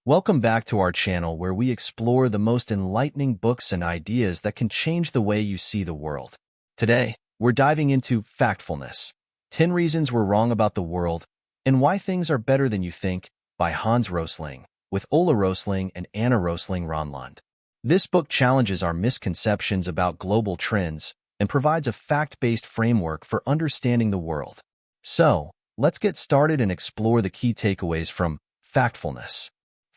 Welcome back to our channel where we explore the most enlightening books and ideas that can change the way you see the world. Today, we're diving into Factfulness, 10 Reasons We're Wrong About the World and Why Things Are Better Than You Think by Hans Rosling, with Ola Rosling and Anna Rosling-Ronlund. This book challenges our misconceptions about global trends and provides a fact-based framework for understanding the world. So, let's get started and explore the key takeaways from Factfulness.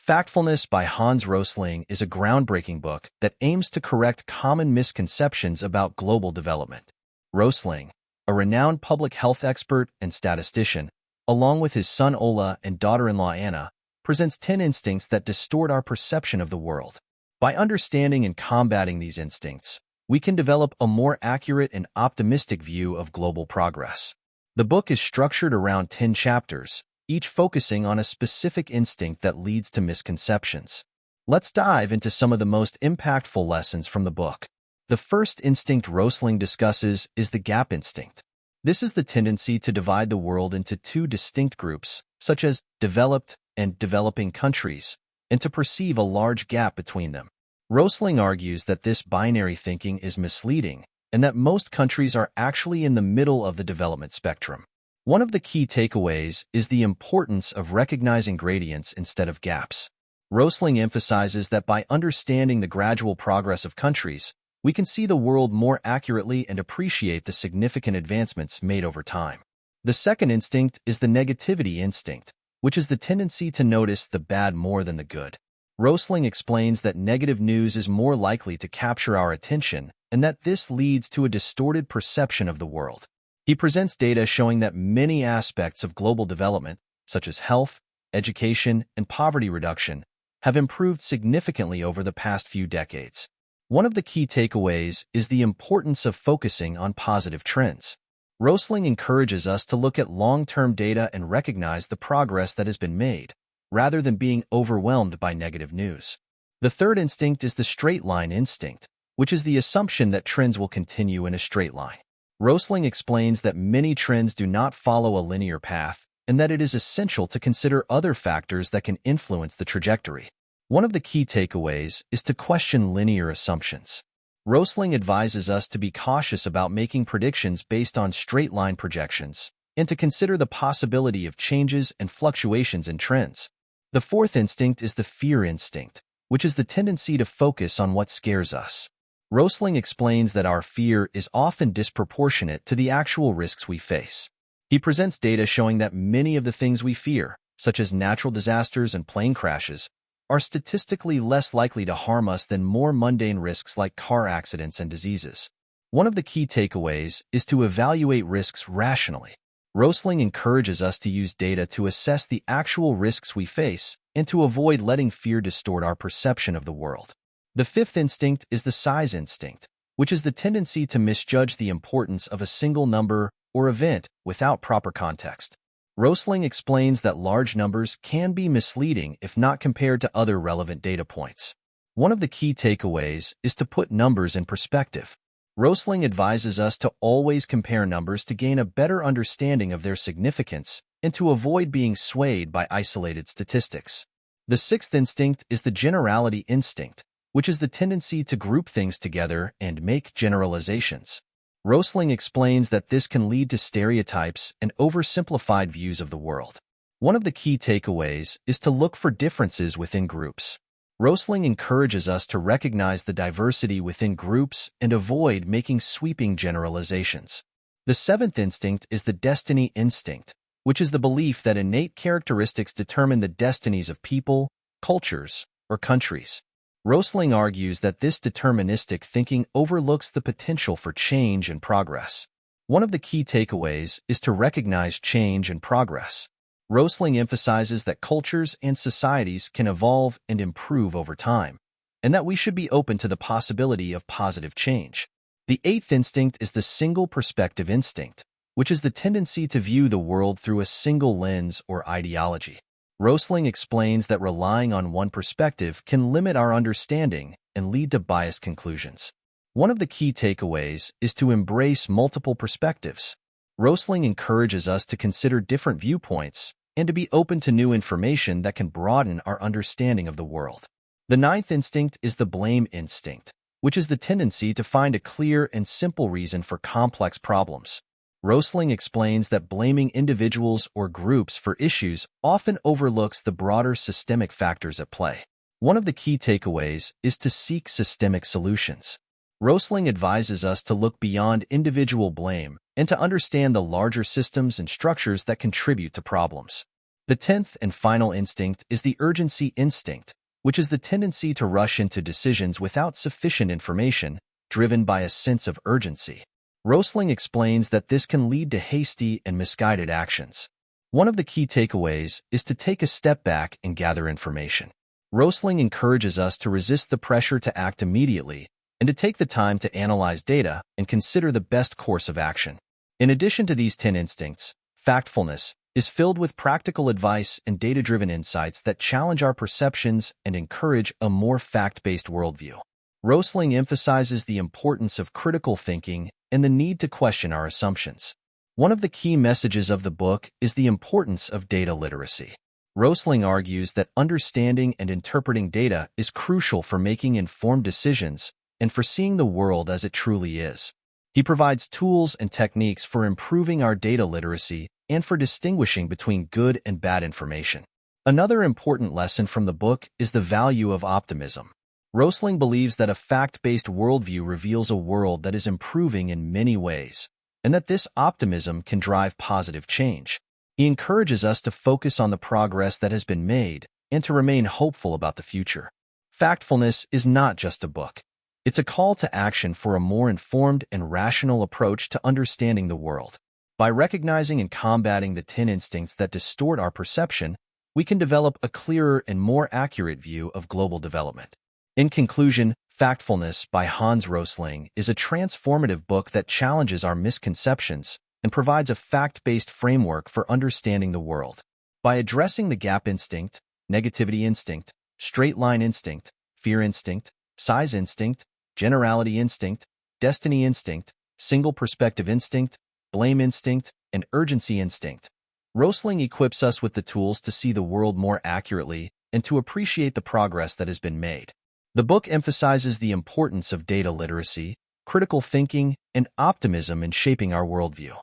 Factfulness by Hans Rosling is a groundbreaking book that aims to correct common misconceptions about global development. Rosling, a renowned public health expert and statistician, along with his son Ola and daughter-in-law Anna, presents 10 instincts that distort our perception of the world. By understanding and combating these instincts, we can develop a more accurate and optimistic view of global progress. The book is structured around 10 chapters, each focusing on a specific instinct that leads to misconceptions. Let's dive into some of the most impactful lessons from the book. The first instinct Rosling discusses is the gap instinct. This is the tendency to divide the world into two distinct groups, such as developed and developing countries, and to perceive a large gap between them. Rosling argues that this binary thinking is misleading and that most countries are actually in the middle of the development spectrum. One of the key takeaways is the importance of recognizing gradients instead of gaps. Rosling emphasizes that by understanding the gradual progress of countries, we can see the world more accurately and appreciate the significant advancements made over time. The second instinct is the negativity instinct, which is the tendency to notice the bad more than the good. Rosling explains that negative news is more likely to capture our attention and that this leads to a distorted perception of the world. He presents data showing that many aspects of global development, such as health, education, and poverty reduction, have improved significantly over the past few decades. One of the key takeaways is the importance of focusing on positive trends. Rosling encourages us to look at long-term data and recognize the progress that has been made, rather than being overwhelmed by negative news. The third instinct is the straight-line instinct, which is the assumption that trends will continue in a straight line. Rosling explains that many trends do not follow a linear path and that it is essential to consider other factors that can influence the trajectory. One of the key takeaways is to question linear assumptions. Rosling advises us to be cautious about making predictions based on straight-line projections and to consider the possibility of changes and fluctuations in trends. The fourth instinct is the fear instinct, which is the tendency to focus on what scares us. Rosling explains that our fear is often disproportionate to the actual risks we face. He presents data showing that many of the things we fear, such as natural disasters and plane crashes, are statistically less likely to harm us than more mundane risks like car accidents and diseases. One of the key takeaways is to evaluate risks rationally. Rosling encourages us to use data to assess the actual risks we face and to avoid letting fear distort our perception of the world. The fifth instinct is the size instinct, which is the tendency to misjudge the importance of a single number or event without proper context. Rosling explains that large numbers can be misleading if not compared to other relevant data points. One of the key takeaways is to put numbers in perspective. Rosling advises us to always compare numbers to gain a better understanding of their significance and to avoid being swayed by isolated statistics. The sixth instinct is the generality instinct, which is the tendency to group things together and make generalizations. Rosling explains that this can lead to stereotypes and oversimplified views of the world. One of the key takeaways is to look for differences within groups. Rosling encourages us to recognize the diversity within groups and avoid making sweeping generalizations. The seventh instinct is the destiny instinct, which is the belief that innate characteristics determine the destinies of people, cultures, or countries. Rosling argues that this deterministic thinking overlooks the potential for change and progress. One of the key takeaways is to recognize change and progress. Rosling emphasizes that cultures and societies can evolve and improve over time, and that we should be open to the possibility of positive change. The eighth instinct is the single perspective instinct, which is the tendency to view the world through a single lens or ideology. Rosling explains that relying on one perspective can limit our understanding and lead to biased conclusions. One of the key takeaways is to embrace multiple perspectives. Rosling encourages us to consider different viewpoints and to be open to new information that can broaden our understanding of the world. The ninth instinct is the blame instinct, which is the tendency to find a clear and simple reason for complex problems. Rosling explains that blaming individuals or groups for issues often overlooks the broader systemic factors at play. One of the key takeaways is to seek systemic solutions. Rosling advises us to look beyond individual blame and to understand the larger systems and structures that contribute to problems. The 10th and final instinct is the urgency instinct, which is the tendency to rush into decisions without sufficient information, driven by a sense of urgency. Rosling explains that this can lead to hasty and misguided actions. One of the key takeaways is to take a step back and gather information. Rosling encourages us to resist the pressure to act immediately and to take the time to analyze data and consider the best course of action. In addition to these 10 instincts, Factfulness is filled with practical advice and data-driven insights that challenge our perceptions and encourage a more fact-based worldview. Rosling emphasizes the importance of critical thinking and the need to question our assumptions. One of the key messages of the book is the importance of data literacy. Rosling argues that understanding and interpreting data is crucial for making informed decisions and for seeing the world as it truly is. He provides tools and techniques for improving our data literacy and for distinguishing between good and bad information. Another important lesson from the book is the value of optimism. Rosling believes that a fact-based worldview reveals a world that is improving in many ways, and that this optimism can drive positive change. He encourages us to focus on the progress that has been made and to remain hopeful about the future. Factfulness is not just a book. It's a call to action for a more informed and rational approach to understanding the world. By recognizing and combating the 10 instincts that distort our perception, we can develop a clearer and more accurate view of global development. In conclusion, Factfulness by Hans Rosling is a transformative book that challenges our misconceptions and provides a fact-based framework for understanding the world. By addressing the gap instinct, negativity instinct, straight-line instinct, fear instinct, size instinct, generality instinct, destiny instinct, single perspective instinct, blame instinct, and urgency instinct, Rosling equips us with the tools to see the world more accurately and to appreciate the progress that has been made. The book emphasizes the importance of data literacy, critical thinking, and optimism in shaping our worldview.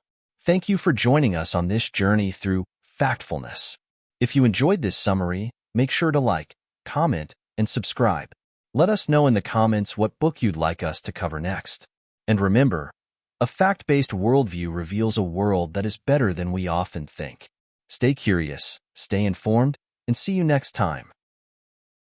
Thank you for joining us on this journey through Factfulness. If you enjoyed this summary, make sure to like, comment, and subscribe. Let us know in the comments what book you'd like us to cover next. And remember, a fact-based worldview reveals a world that is better than we often think. Stay curious, stay informed, and see you next time.